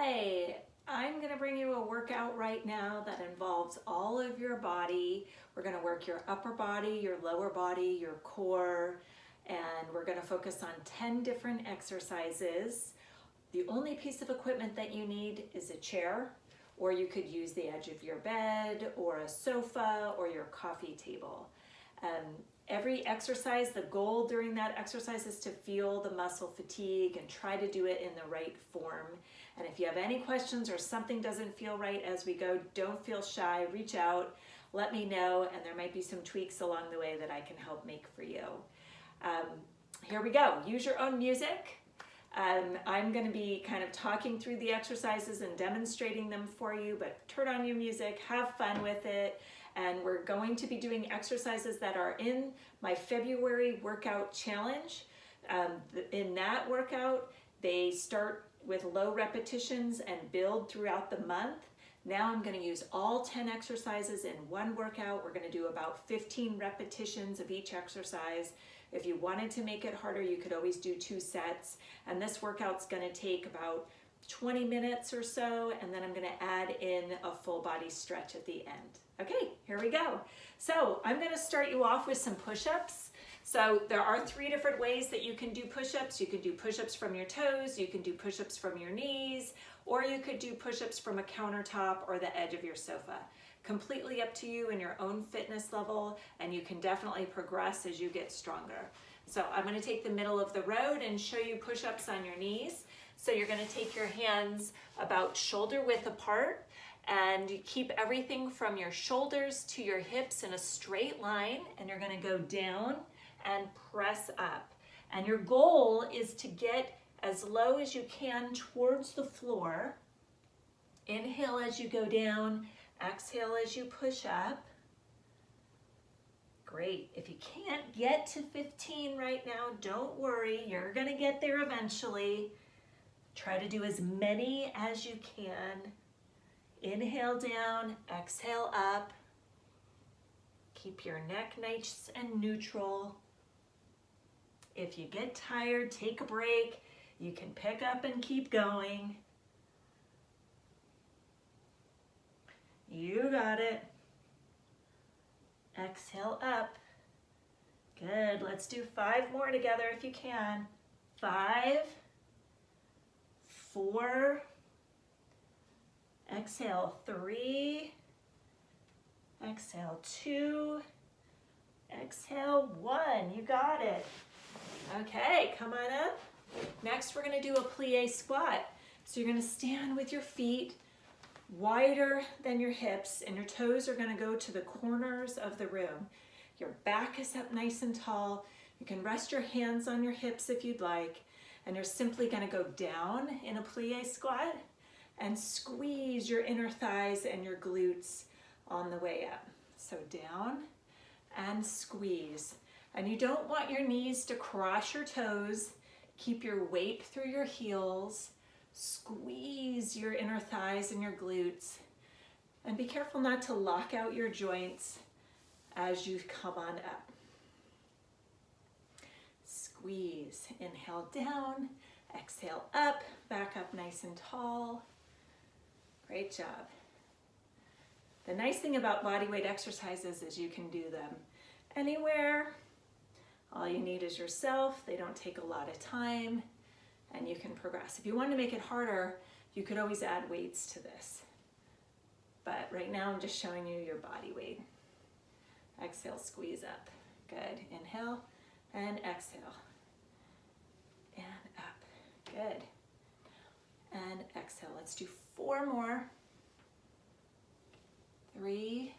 Hi, I'm going to bring you a workout right now that involves all of your body. We're going to work your upper body, your lower body, your core, and we're going to focus on 10 different exercises. The only piece of equipment that you need is a chair, or you could use the edge of your bed or a sofa or your coffee table. Every exercise, the goal during that exercise is to feel the muscle fatigue and try to do it in the right form. And if you have any questions or something doesn't feel right as we go, don't feel shy, reach out, let me know, and there might be some tweaks along the way that I can help make for you. Here we go, use your own music. I'm going to be kind of talking through the exercises and demonstrating them for you, but turn on your music, have fun with it. And we're going to be doing exercises that are in my February workout challenge. In that workout, they start with low repetitions and build throughout the month. Now I'm going to use all 10 exercises in one workout. We're going to do about 15 repetitions of each exercise. If you wanted to make it harder, you could always do 2 sets. And this workout's going to take about 20 minutes or so, and then I'm going to add in a full body stretch at the end. Okay, here we go. So I'm going to start you off with some push-ups. So there are 3 different ways that you can do push-ups. You can do push-ups from your toes, you can do push-ups from your knees, or you could do push-ups from a countertop or the edge of your sofa. Completely up to you and your own fitness level, and you can definitely progress as you get stronger. So I'm going to take the middle of the road and show you push-ups on your knees. So you're going to take your hands about shoulder width apart, and you keep everything from your shoulders to your hips in a straight line, and you're going to go down and press up. And your goal is to get as low as you can towards the floor. Inhale as you go down, exhale as you push up. Great. If you can't get to 15 right now, don't worry. You're going to get there eventually. Try to do as many as you can. Inhale down, exhale up. Keep your neck nice and neutral. If you get tired, take a break. You can pick up and keep going. You got it. Exhale up. Good. Let's do 5 more together if you can. 5, 4, exhale 3, exhale 2, exhale 1. You got it. Okay, come on up. Next, we're going to do a plie squat. So you're going to stand with your feet wider than your hips, and your toes are going to go to the corners of the room. Your back is up nice and tall. You can rest your hands on your hips if you'd like, and you're simply going to go down in a plie squat and squeeze your inner thighs and your glutes on the way up. So down and squeeze. And you don't want your knees to cross your toes. Keep your weight through your heels. Squeeze your inner thighs and your glutes. And be careful not to lock out your joints as you come on up. Squeeze. Inhale down, exhale up, back up nice and tall. Great job. The nice thing about bodyweight exercises is you can do them anywhere. All you need is yourself. They don't take a lot of time, and you can progress. If you want to make it harder, you could always add weights to this. But right now I'm just showing you your body weight. Exhale, squeeze up. Good. Inhale and exhale. And up. Good. And exhale. Let's do 4 more. 3,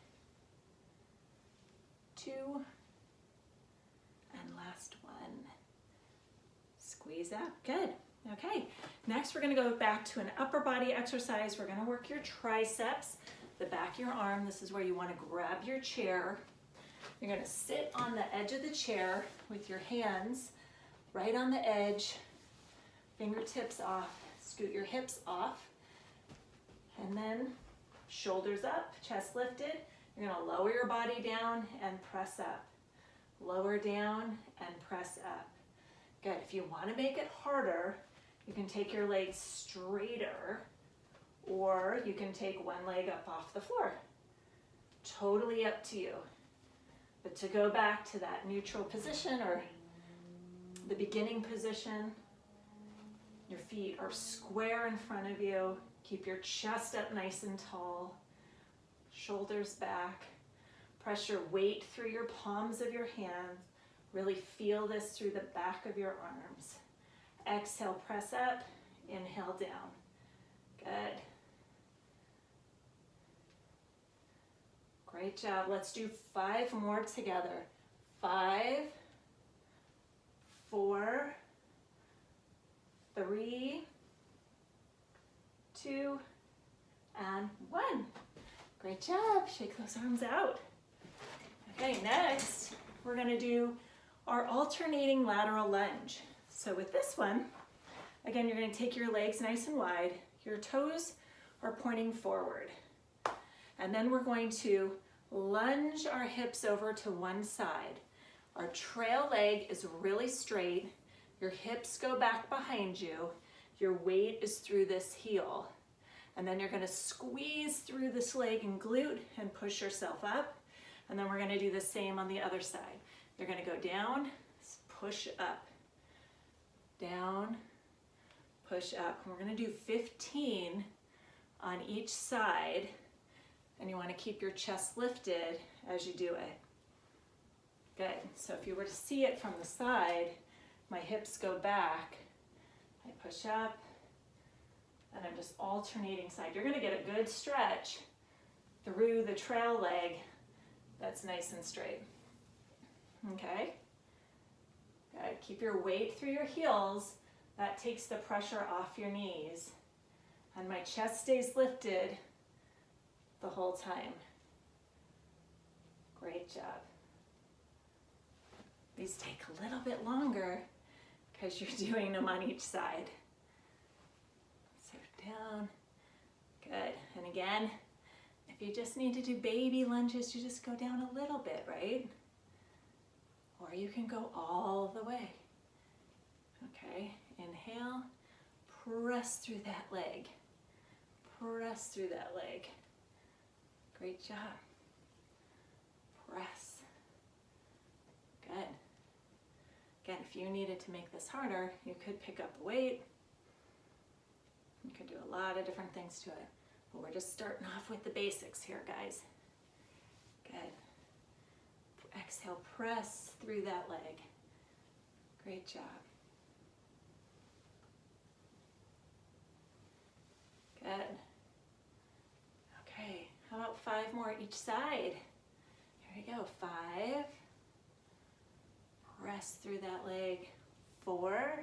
2, and last one. Squeeze up. Good. Okay. Next, we're going to go back to an upper body exercise. We're going to work your triceps, the back of your arm. This is where you want to grab your chair. You're going to sit on the edge of the chair with your hands right on the edge, fingertips off, scoot your hips off, and then shoulders up, chest lifted. You're going to lower your body down and press up. Lower down and press up. Good. If you want to make it harder, you can take your legs straighter or you can take one leg up off the floor. Totally up to you. But to go back to that neutral position or the beginning position, your feet are square in front of you. Keep your chest up nice and tall, shoulders back. Press your weight through your palms of your hands. Really feel this through the back of your arms. Exhale, press up, inhale down. Good. Great job. Let's do 5 more together. 5, 4, 3, 2, and 1. Great job. Shake those arms out. Okay, next we're going to do our alternating lateral lunge. So with this one, again, you're going to take your legs nice and wide. Your toes are pointing forward. And then we're going to lunge our hips over to one side. Our trail leg is really straight. Your hips go back behind you. Your weight is through this heel. And then you're going to squeeze through this leg and glute and push yourself up. And then we're going to do the same on the other side. You're going to go down, push up, down, push up. And we're going to do 15 on each side. And you want to keep your chest lifted as you do it. Good. So if you were to see it from the side, my hips go back. I push up, and I'm just alternating side. You're going to get a good stretch through the trail leg that's nice and straight. Okay? Good. Keep your weight through your heels. That takes the pressure off your knees. And my chest stays lifted the whole time. Great job. These take a little bit longer because you're doing them on each side. So down. Good. And again, if you just need to do baby lunges, you just go down a little bit, right? Or you can go all the way. Okay. Inhale. Press through that leg. Press through that leg. Great job. Press. Good. Again, if you needed to make this harder, you could pick up the weight. You could do a lot of different things to it. But we're just starting off with the basics here, guys. Good. Exhale, press through that leg. Great job. Good. Okay, how about 5 more each side? Here we go. 5. Press through that leg. 4.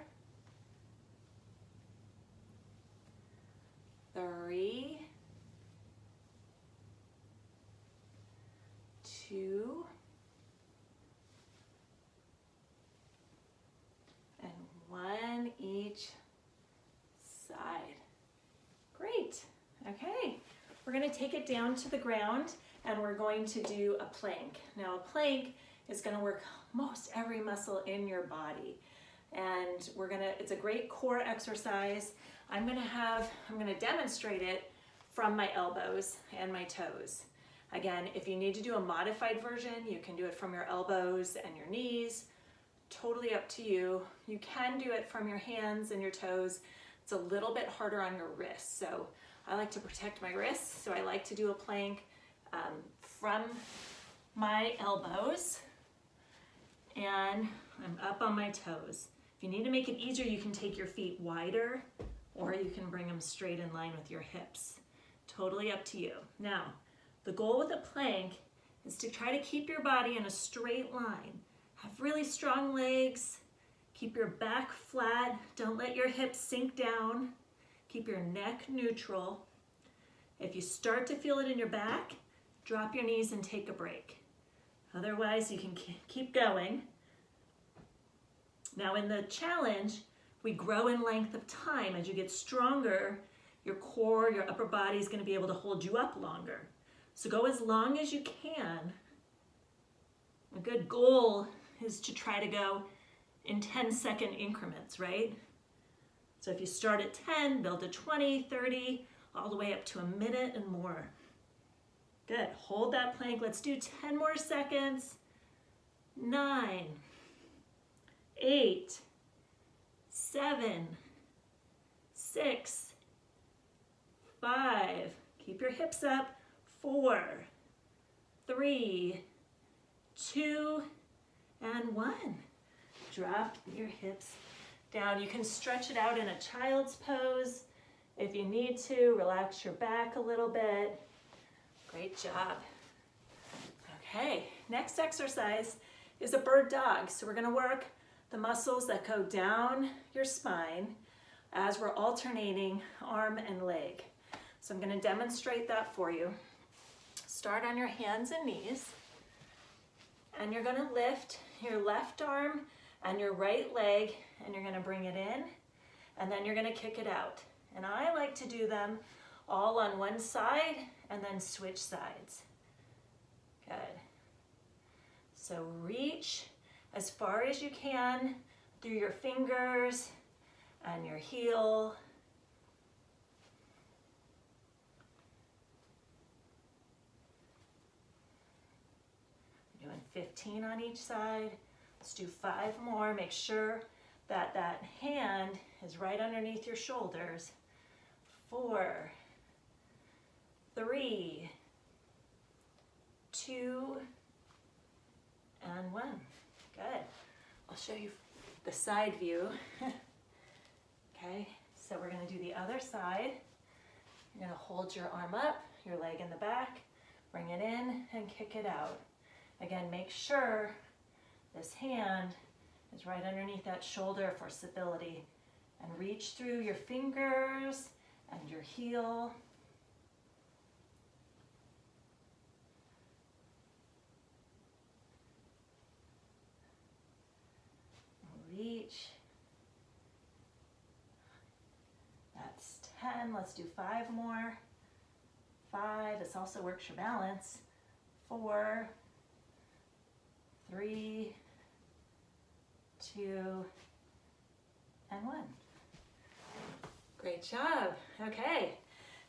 3. 2. And 1 each side. Great. Okay. We're going to take it down to the ground and we're going to do a plank. Now a plank is going to work most every muscle in your body. And it's a great core exercise. I'm going to demonstrate it from my elbows and my toes. Again, if you need to do a modified version, you can do it from your elbows and your knees. Totally up to you. You can do it from your hands and your toes. It's a little bit harder on your wrists. So I like to protect my wrists. So I like to do a plank from my elbows and I'm up on my toes. If you need to make it easier, you can take your feet wider or you can bring them straight in line with your hips. Totally up to you. Now, the goal with a plank is to try to keep your body in a straight line. Have really strong legs. Keep your back flat. Don't let your hips sink down. Keep your neck neutral. If you start to feel it in your back, drop your knees and take a break. Otherwise, you can keep going. Now in the challenge, we grow in length of time. As you get stronger, your core, your upper body is going to be able to hold you up longer. So go as long as you can. A good goal is to try to go in 10-second increments, right? So if you start at 10, build to 20, 30, all the way up to a minute and more. Good, hold that plank. Let's do 10 more seconds. 9, 8, 7, 6, 5, keep your hips up, 4, 3, 2, and 1. Drop your hips down. You can stretch it out in a child's pose. If you need to, relax your back a little bit. Great job. Okay, next exercise is a bird dog. So we're gonna work the muscles that go down your spine as we're alternating arm and leg. So I'm gonna demonstrate that for you. Start on your hands and knees, and you're gonna lift your left arm and your right leg, and you're gonna bring it in, and then you're gonna kick it out. And I like to do them all on one side and then switch sides. Good. So reach as far as you can through your fingers and your heel. We're doing 15 on each side. Let's do 5 more. Make sure that that hand is right underneath your shoulders. 4, 3, 2, and 1. Good. I'll show you the side view. Okay, so we're gonna do the other side. You're gonna hold your arm up, your leg in the back, bring it in and kick it out. Again, make sure this hand is right underneath that shoulder for stability, and reach through your fingers and your heel. Reach. That's 10. Let's do 5 more. 5. This also works your balance. 4, 3, 2, and 1. Great job. Okay.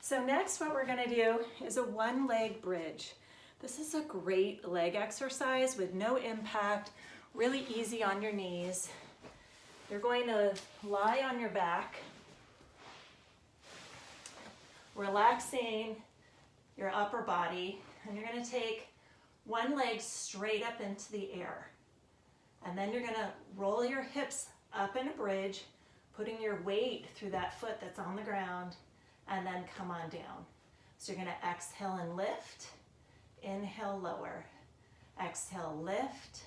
So next what we're going to do is a one-leg bridge. This is a great leg exercise with no impact, really easy on your knees. You're going to lie on your back, relaxing your upper body, and you're going to take one leg straight up into the air. And then you're going to roll your hips up in a bridge, putting your weight through that foot that's on the ground, and then come on down. So you're going to exhale and lift, inhale, lower. Exhale, lift,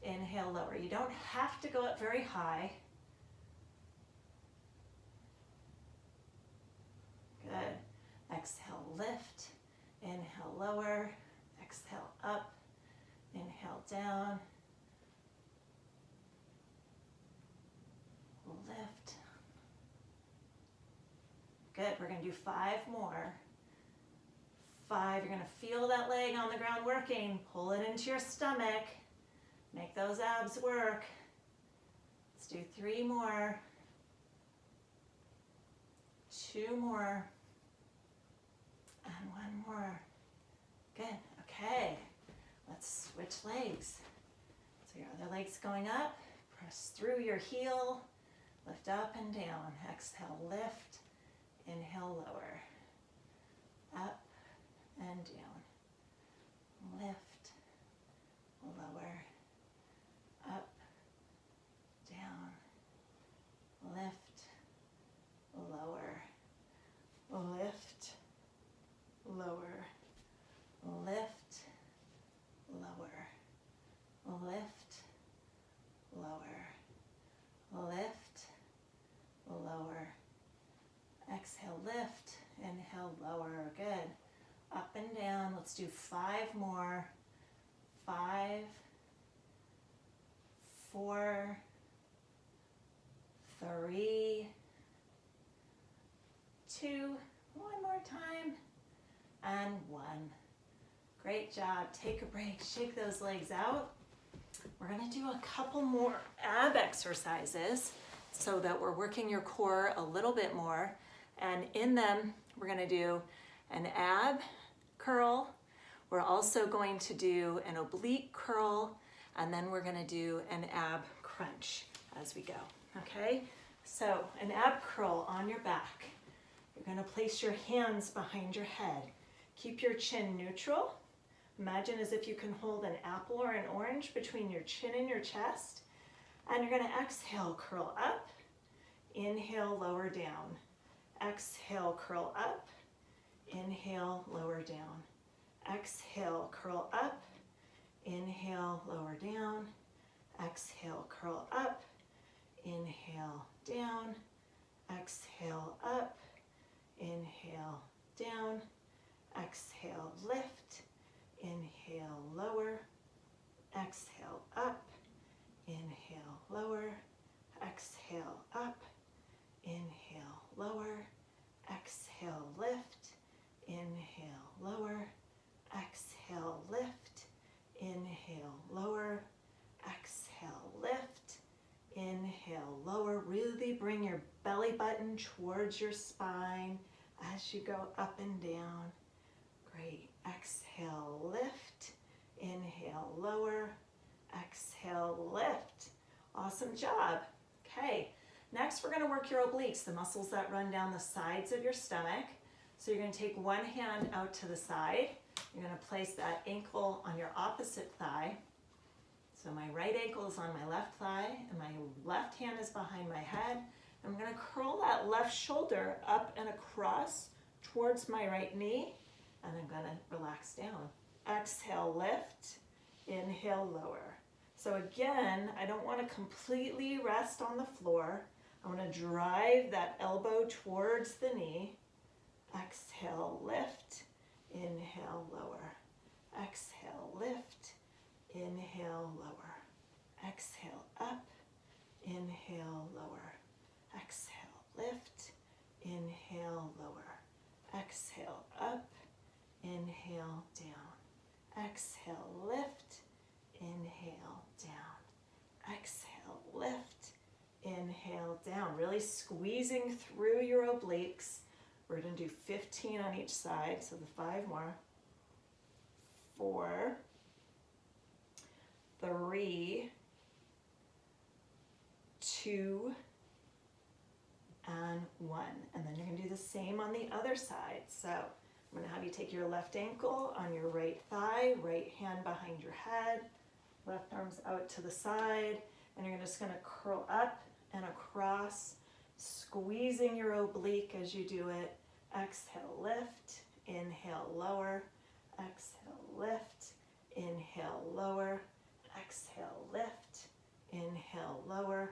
inhale, lower. You don't have to go up very high. Good. Exhale, lift, inhale, lower. Exhale, up, inhale, down. Lift. Good. We're going to do 5 more. 5. You're going to feel that leg on the ground working. Pull it into your stomach. Make those abs work. Let's do 3 more. 2 more. And 1 more. Good. Okay. Let's switch legs. So your other leg's going up. Press through your heel. Lift up and down. Exhale, lift. Inhale, lower. Up and down. Lift, lower. Up, down. Lift, lower. Lift, lower. Lift, lower. Lift, lower. Lift, lower. Exhale, lift, inhale, lower. Good. Up and down. Let's do 5 more. 5, 4, 3, 2, 1 more time, and 1. Great job. Take a break. Shake those legs out. We're going to do a couple more ab exercises so that we're working your core a little bit more. And in them, we're gonna do an ab curl. We're also going to do an oblique curl, and then we're gonna do an ab crunch as we go, okay? So an ab curl on your back. You're gonna place your hands behind your head. Keep your chin neutral. Imagine as if you can hold an apple or an orange between your chin and your chest. And you're gonna exhale, curl up. Inhale, lower down. Exhale, curl up. Inhale, lower down. Exhale, curl up. Inhale, lower down. Exhale, curl up. Inhale, down. Exhale, up. Inhale, down. Exhale, lift. Inhale, lower. Exhale, up. Inhale, lower. Exhale, up. Inhale, lower. Exhale, lift. Inhale, lower. Exhale, lift. Inhale, lower. Exhale, lift. Inhale, lower. Really bring your belly button towards your spine as you go up and down. Great. Exhale, lift. Inhale, lower. Exhale, lift. Awesome job. Okay, next we're gonna work your obliques, the muscles that run down the sides of your stomach. So you're gonna take one hand out to the side. You're gonna place that ankle on your opposite thigh. So my right ankle is on my left thigh and my left hand is behind my head. I'm gonna curl that left shoulder up and across towards my right knee, and I'm gonna relax down. Exhale, lift. Inhale, lower. So again, I don't want to completely rest on the floor. I want to drive that elbow towards the knee. Exhale, lift. Inhale, lower. Exhale, lift. Inhale, lower. Exhale, up. Inhale, lower. Exhale, lift. Inhale, lower. Exhale, up. Inhale, down. Exhale, lift. Inhale, down. Exhale, lift. Inhale, down. Really squeezing through your obliques. We're going to do 15 on each side, so the 5 more. 4, 3, 2, and 1. And then you're going to do the same on the other side. So I'm going to have you take your left ankle on your right thigh, right hand behind your head, left arm's out to the side, and you're just going to curl up and across, squeezing your oblique as you do it. Exhale, lift. Inhale, lower. Exhale, lift. Inhale, lower. Exhale, lift. Inhale, lower.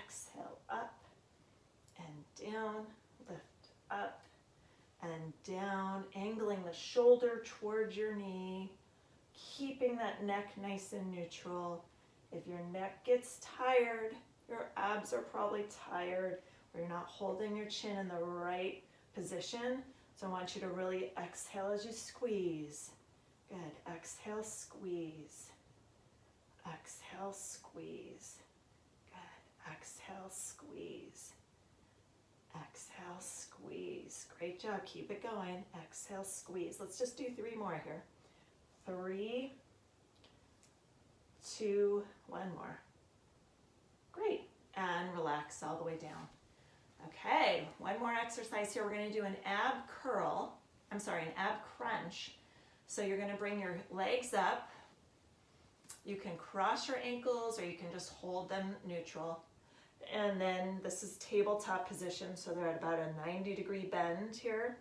Exhale, up and down. Lift up and down, angling the shoulder towards your knee, keeping that neck nice and neutral. If your neck gets tired, your abs are probably tired, or you're not holding your chin in the right position. So I want you to really exhale as you squeeze. Good. Exhale, squeeze. Exhale, squeeze. Good. Exhale, squeeze. Exhale, squeeze. Great job. Keep it going. Exhale, squeeze. Let's just do 3 more here. 3, 2, 1 more. Great. And relax all the way down. Okay, 1 more exercise here. We're going to do an ab curl. An ab crunch. So you're going to bring your legs up. You can cross your ankles or you can just hold them neutral. And then this is tabletop position, so they're at about a 90-degree bend here.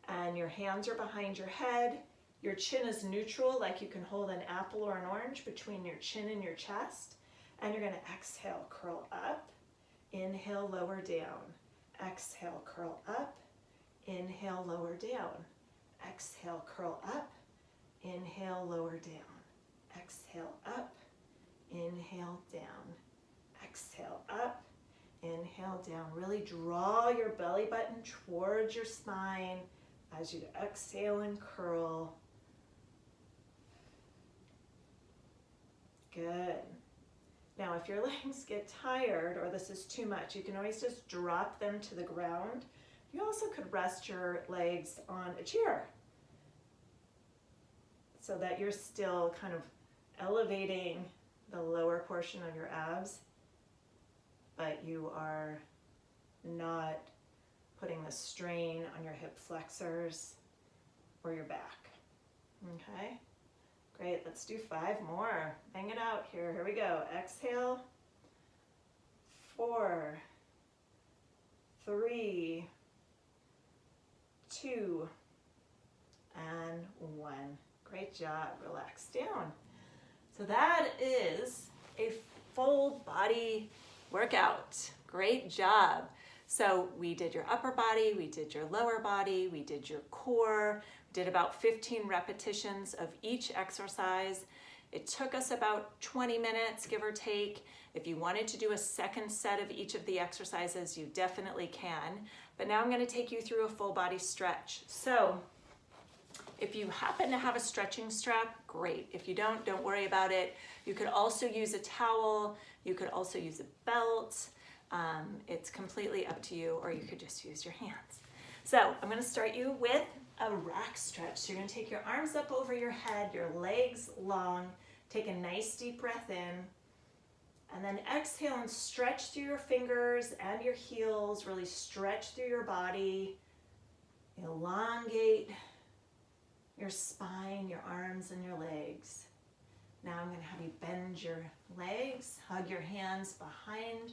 And your hands are behind your head. Your chin is neutral, like you can hold an apple or an orange between your chin and your chest. And you're going to exhale, curl up. Inhale, lower down. Exhale, curl up. Inhale, lower down. Exhale, curl up. Inhale, lower down. Exhale, up. Inhale, down. Exhale, up. Inhale, down. Really draw your belly button towards your spine as you exhale and curl. Good. Now, if your legs get tired or this is too much, you can always just drop them to the ground. You also could rest your legs on a chair so that you're still kind of elevating the lower portion of your abs, but you are not putting the strain on your hip flexors or your back. Okay, great. Let's do 5 more. Bang it out here. Here we go. Exhale. 4, 3, 2, and 1. Great job. Relax down. So that is a full body workout. Great job. So we did your upper body, we did your lower body, we did your core, we did about 15 repetitions of each exercise. It took us about 20 minutes, give or take. If you wanted to do a second set of each of the exercises, you definitely can. But now I'm going to take you through a full body stretch. So if you happen to have a stretching strap, great. If you don't worry about it. You could also use a towel. You could also use a belt. It's completely up to you, or you could just use your hands. So I'm going to start you with a rack stretch. So you're going to take your arms up over your head, your legs long. Take a nice deep breath in. And then exhale and stretch through your fingers and your heels. Really stretch through your body. Elongate your spine, your arms, and your legs. Now I'm going to have you bend your legs, hug your hands behind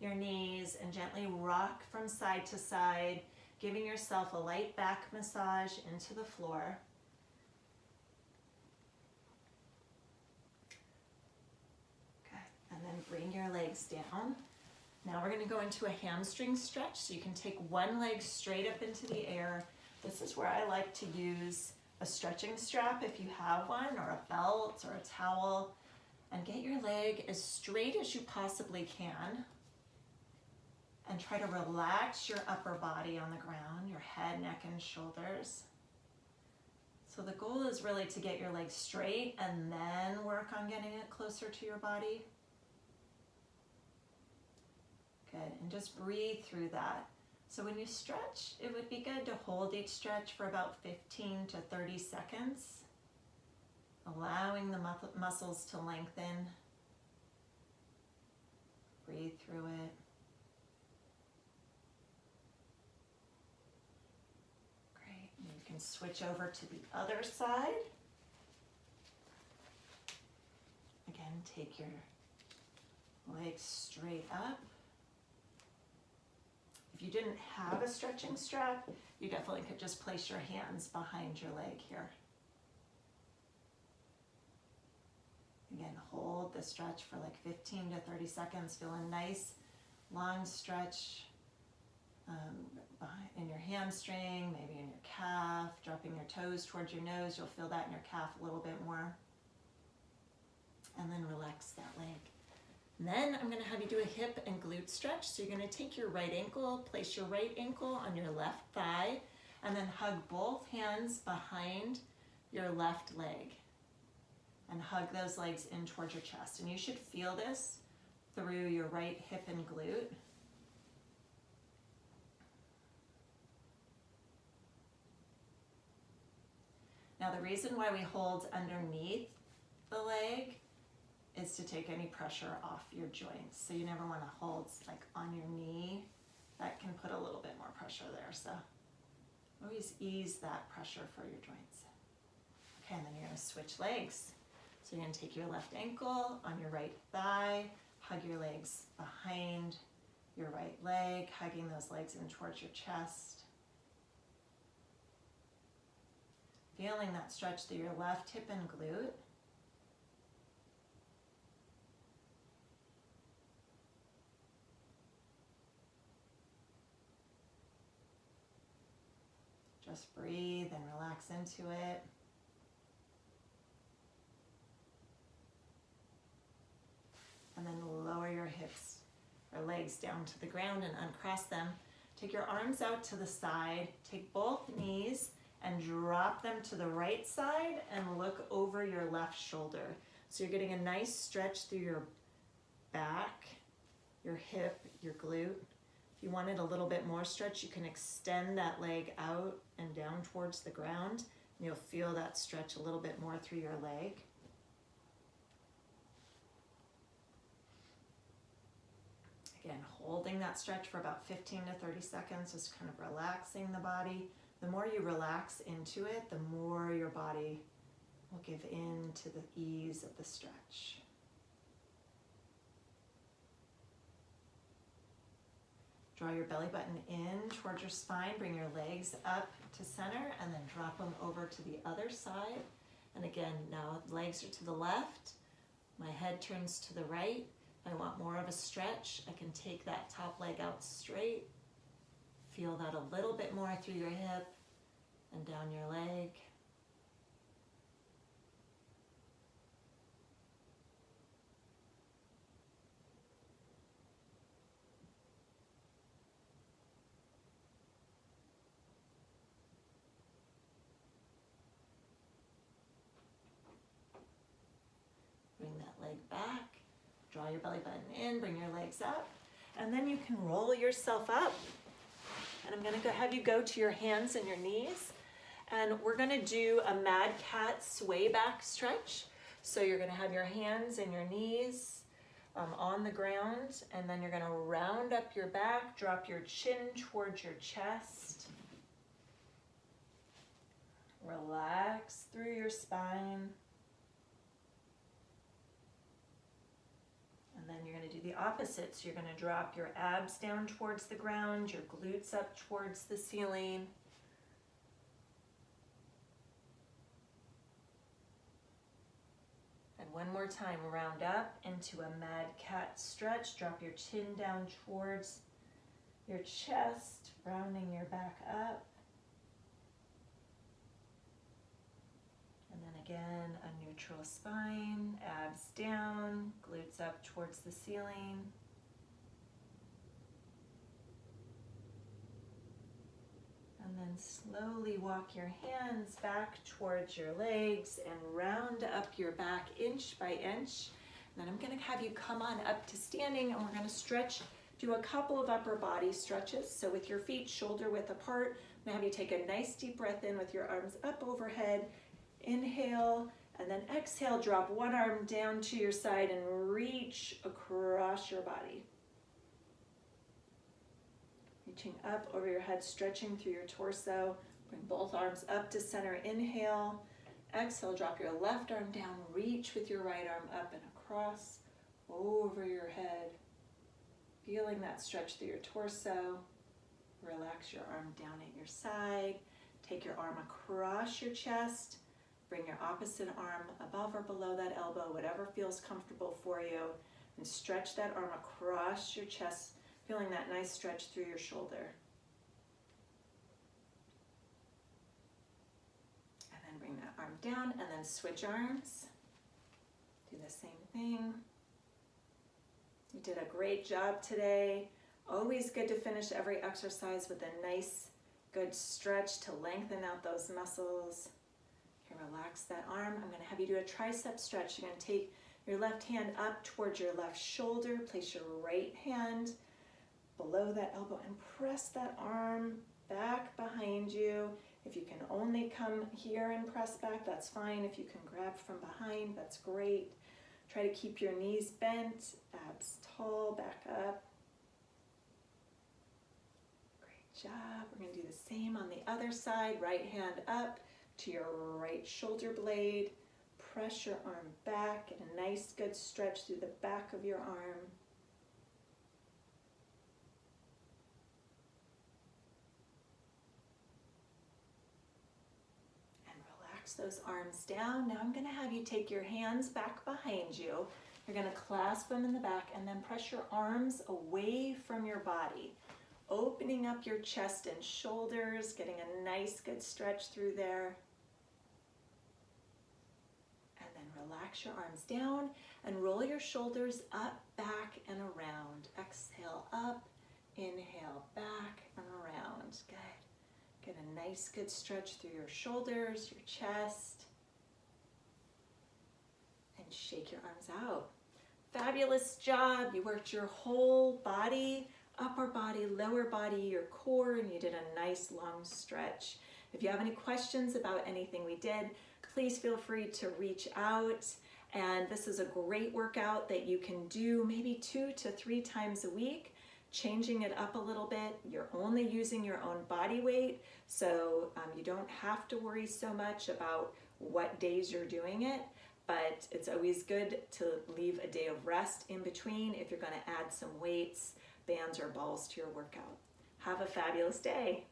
your knees, and gently rock from side to side, giving yourself a light back massage into the floor. Good. And then bring your legs down. Now we're going to go into a hamstring stretch. So you can take one leg straight up into the air. This is where I like to use a stretching strap if you have one, or a belt or a towel, and get your leg as straight as you possibly can. And try to relax your upper body on the ground, your head, neck, and shoulders. So the goal is really to get your leg straight and then work on getting it closer to your body. Good, and just breathe through that. So when you stretch, it would be good to hold each stretch for about 15 to 30 seconds, allowing the muscles to lengthen. Breathe through it. Great, and you can switch over to the other side. Again, take your legs straight up. If you didn't have a stretching strap, you definitely could just place your hands behind your leg here. Again, hold the stretch for like 15 to 30 seconds. Feel a nice long stretch in your hamstring, maybe in your calf, dropping your toes towards your nose. You'll feel that in your calf a little bit more. And then relax that leg. And then I'm going to have you do a hip and glute stretch. So you're going to take your right ankle, place your right ankle on your left thigh, and then hug both hands behind your left leg. And hug those legs in towards your chest. And you should feel this through your right hip and glute. Now the reason why we hold underneath the leg is to take any pressure off your joints. So you never want to hold like on your knee. That can put a little bit more pressure there. So always ease that pressure for your joints. Okay, and then you're going to switch legs. So you're going to take your left ankle on your right thigh, hug your legs behind your right leg, hugging those legs in towards your chest. Feeling that stretch through your left hip and glute. Just breathe and relax into it. And then lower your hips or legs down to the ground and uncross them. Take your arms out to the side. Take both knees and drop them to the right side and look over your left shoulder. So you're getting a nice stretch through your back, your hip, your glute. If you wanted a little bit more stretch, you can extend that leg out and down towards the ground, and you'll feel that stretch a little bit more through your leg. Again, holding that stretch for about 15 to 30 seconds, just kind of relaxing the body. The more you relax into it, the more your body will give in to the ease of the stretch. Draw your belly button in towards your spine, bring your legs up to center, and then drop them over to the other side. And again, now legs are to the left, my head turns to the right. If I want more of a stretch, I can take that top leg out straight. Feel that a little bit more through your hip and down your leg. Bring that leg back. Draw your belly button in, bring your legs up, and then you can roll yourself up. And I'm gonna have you go to your hands and your knees, and we're gonna do a mad cat sway back stretch. So you're gonna have your hands and your knees on the ground, and then you're gonna round up your back, drop your chin towards your chest. Relax through your spine. And then you're going to do the opposite. So you're going to drop your abs down towards the ground, your glutes up towards the ceiling. And one more time, round up into a mad cat stretch. Drop your chin down towards your chest, rounding your back up. And then again, a neutral spine, abs down, glutes up towards the ceiling. And then slowly walk your hands back towards your legs and round up your back inch by inch. And then I'm going to have you come on up to standing, and we're going to stretch, do a couple of upper body stretches. So with your feet shoulder width apart, I'm going to have you take a nice deep breath in with your arms up overhead. Inhale, and then exhale, drop one arm down to your side and reach across your body. Reaching up over your head, stretching through your torso. Bring both arms up to center. Inhale, exhale, drop your left arm down, reach with your right arm up and across over your head. Feeling that stretch through your torso. Relax your arm down at your side. Take your arm across your chest. Bring your opposite arm above or below that elbow, whatever feels comfortable for you, and stretch that arm across your chest, feeling that nice stretch through your shoulder. And then bring that arm down, and then switch arms. Do the same thing. You did a great job today. Always good to finish every exercise with a nice, good stretch to lengthen out those muscles. Relax that arm. I'm going to have you do a tricep stretch. You're going to take your left hand up towards your left shoulder. Place your right hand below that elbow and press that arm back behind you. If you can only come here and press back, that's fine. If you can grab from behind, that's great. Try to keep your knees bent, abs tall, back up. Great job. We're going to do the same on the other side. Right hand up to your right shoulder blade. Press your arm back. Get a nice good stretch through the back of your arm. And relax those arms down. Now I'm going to have you take your hands back behind you. You're going to clasp them in the back and then press your arms away from your body. Opening up your chest and shoulders, getting a nice good stretch through there. Relax your arms down and roll your shoulders up, back, and around. Exhale up, inhale back and around. Good. Get a nice good stretch through your shoulders, your chest, and shake your arms out. Fabulous job. You worked your whole body, upper body, lower body, your core, and you did a nice long stretch. If you have any questions about anything we did, please feel free to reach out. And this is a great workout that you can do maybe 2 to 3 times a week, changing it up a little bit. You're only using your own body weight, so you don't have to worry so much about what days you're doing it, but it's always good to leave a day of rest in between if you're going to add some weights, bands, or balls to your workout. Have a fabulous day.